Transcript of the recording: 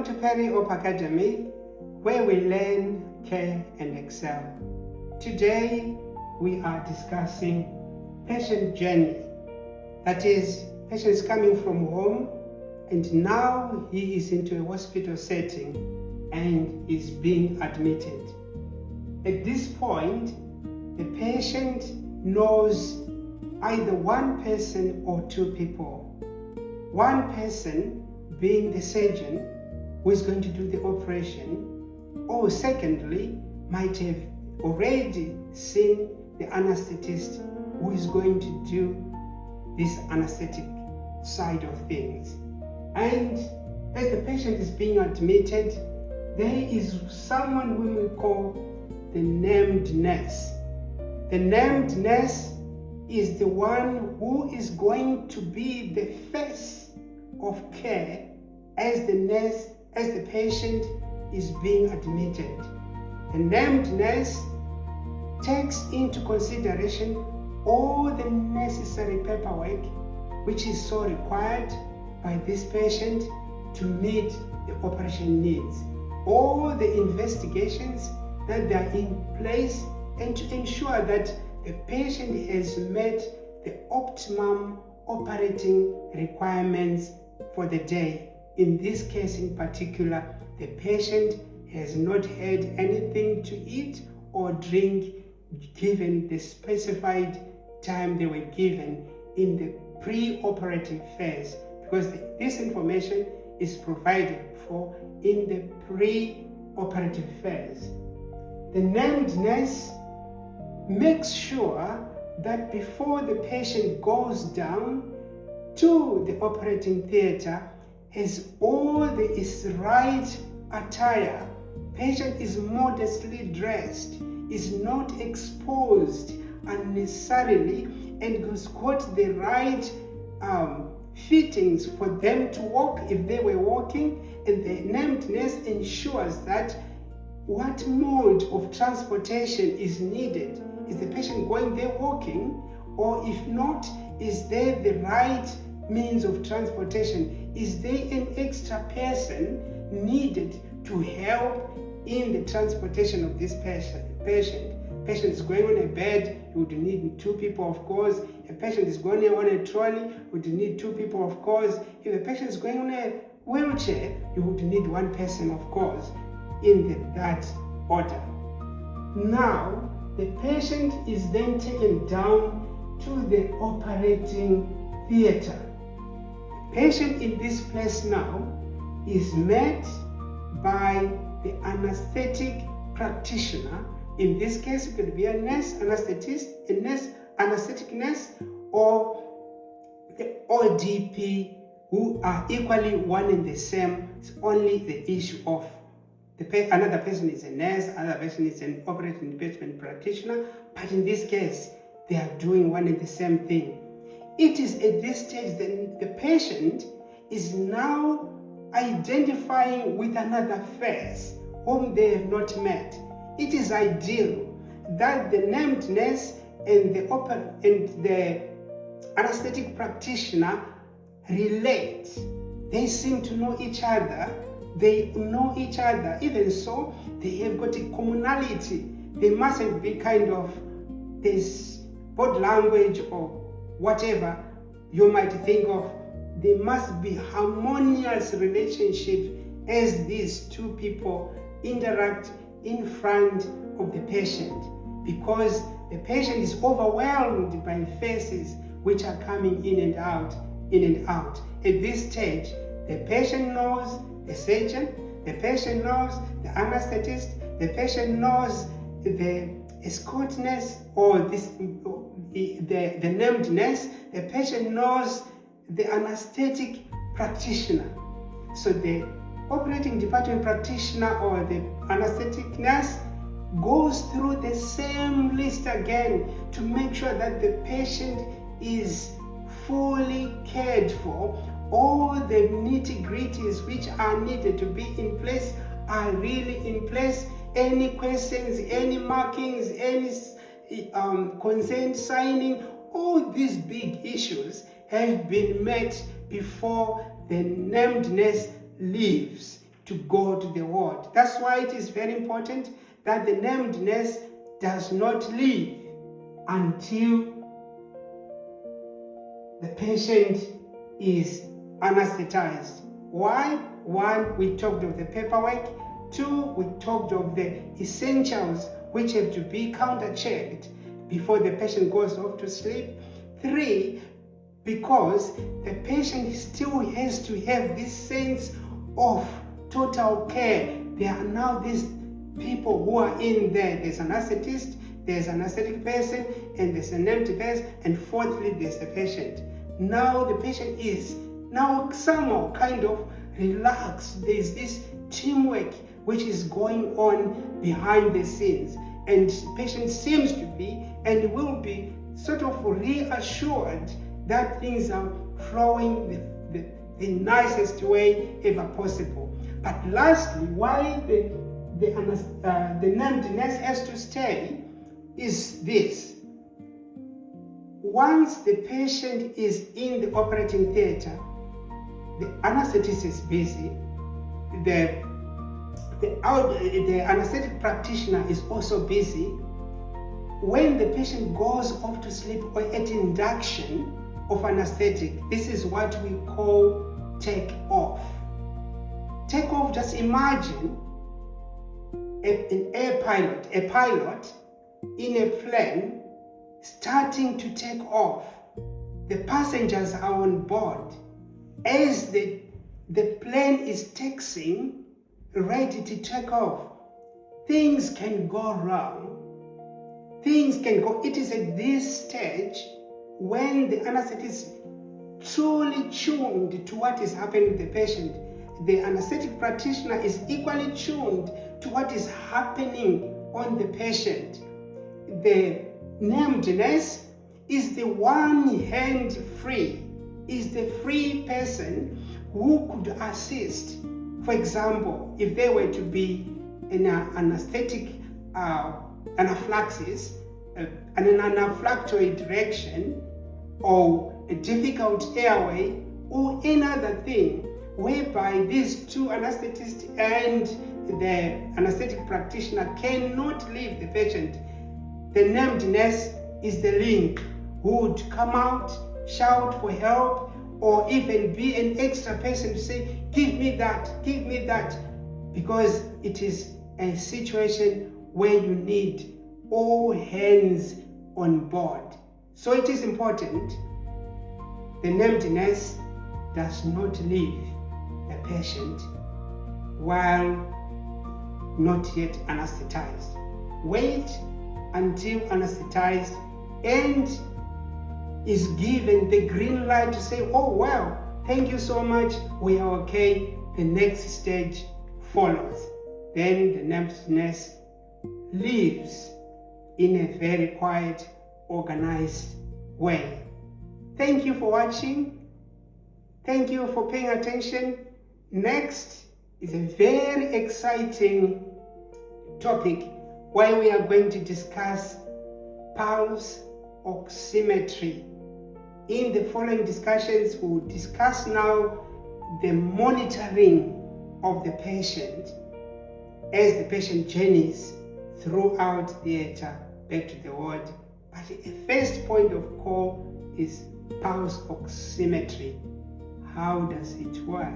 Welcome to Peri-Op Academy, where we learn, care and excel. Today we are discussing patient journey. That is, patient is coming from home and now he is into a hospital setting and is being admitted. At this point, the patient knows either one person or two people. One person being the surgeon who is going to do the operation, or secondly, might have already seen the anesthetist who is going to do this anesthetic side of things. And as the patient is being admitted, there is someone whom we call the named nurse. The named nurse is the one who is going to be the face of care as the patient is being admitted. The named nurse takes into consideration all the necessary paperwork which is so required by this patient to meet the operation needs. All the investigations that are in place and to ensure that the patient has met the optimum operating requirements for the day. In this case in particular, the patient has not had anything to eat or drink given the specified time they were given in the pre-operative phase, because this information is provided for in the pre-operative phase. The named nurse makes sure that before the patient goes down to the operating theater, has all the right attire, patient is modestly dressed, is not exposed unnecessarily, and has got the right fittings for them to walk if they were walking, and the named nurse ensures that what mode of transportation is needed. Is the patient going there walking, or if not, is there the right means of transportation? Is there an extra person needed to help in the transportation of this patient? Patient is going on a bed, you would need two people, of course. A patient is going on a trolley, you would need two people, of course. If the patient is going on a wheelchair, you would need one person, of course, in that order. Now, the patient is then taken down to the operating theater. The patient in this place now is met by the anesthetic practitioner. In this case, it could be a nurse anesthetist, a nurse anesthetic nurse, or the ODP, who are equally one and the same. It's only the issue of another person is a nurse, another person is an operating department practitioner, but in this case, they are doing one and the same thing. It is at this stage that the patient is now identifying with another face whom they have not met. It is ideal that the named nurse and the anesthetic practitioner relate. They seem to know each other. They know each other. Even so, they have got a commonality. There mustn't be kind of this body language or whatever you might think of. There must be harmonious relationship as these two people interact in front of the patient, because the patient is overwhelmed by faces which are coming in and out. At this stage, the patient knows the surgeon, the patient knows the anesthetist, the patient knows the escort nurse or the named nurse, the patient knows the anesthetic practitioner. So the operating department practitioner or the anesthetic nurse goes through the same list again to make sure that the patient is fully cared for. All the nitty-gritties which are needed to be in place are really in place. Any questions, any markings, any consent signing, all these big issues have been met before the named nurse leaves. to go to the ward. That's why it is very important that the named nurse does not leave until the patient is anesthetized. Why? One, we talked of the paperwork. Two, we talked of the essentials which have to be counter-checked before the patient goes off to sleep. Three, because the patient still has to have this sense of total care. There are now these people who are in there. There's an anesthetist, there's an anesthetic person, and there's an empty person, and fourthly, there's the patient. Now the patient is now somehow kind of relaxed. There's this teamwork which is going on behind the scenes, and the patient seems to be and will be sort of reassured that things are flowing the nicest way ever possible. But lastly, why the named nurse has to stay is this. Once the patient is in the operating theater, the anesthetist is busy, the anesthetic practitioner is also busy. When the patient goes off to sleep or at induction of anesthetic, this is what we call take off. Take off, just imagine a pilot in a plane starting to take off. The passengers are on board. As the plane is taxiing, ready to take off, things can go wrong. Things can go. It is at this stage when the anesthetist is truly tuned to what is happening with the patient. The anesthetic practitioner is equally tuned to what is happening on the patient. The named nurse is the one hand free, is the free person who could assist. For example, if there were to be an anesthetic anaphylaxis, an anaphylactory direction, or a difficult airway, or any other thing whereby these two anesthetists and the anesthetic practitioner cannot leave the patient, the named nurse is the link who would come out, shout for help, or even be an extra person to say, give me that, because it is a situation where you need all hands on board. So it is important the named nurse does not leave the patient while not yet anesthetized. Wait until anesthetized and is given the green light to say, oh wow, thank you so much, we are okay, the next stage follows. Then the named nurse leaves in a very quiet, organized way. Thank you for watching. Thank you for paying attention. Next is a very exciting topic where we are going to discuss pulse oximetry. In the following discussions, we will discuss now the monitoring of the patient as the patient journeys throughout theater back to the ward. But a first point of call is pulse oximetry. How does it work?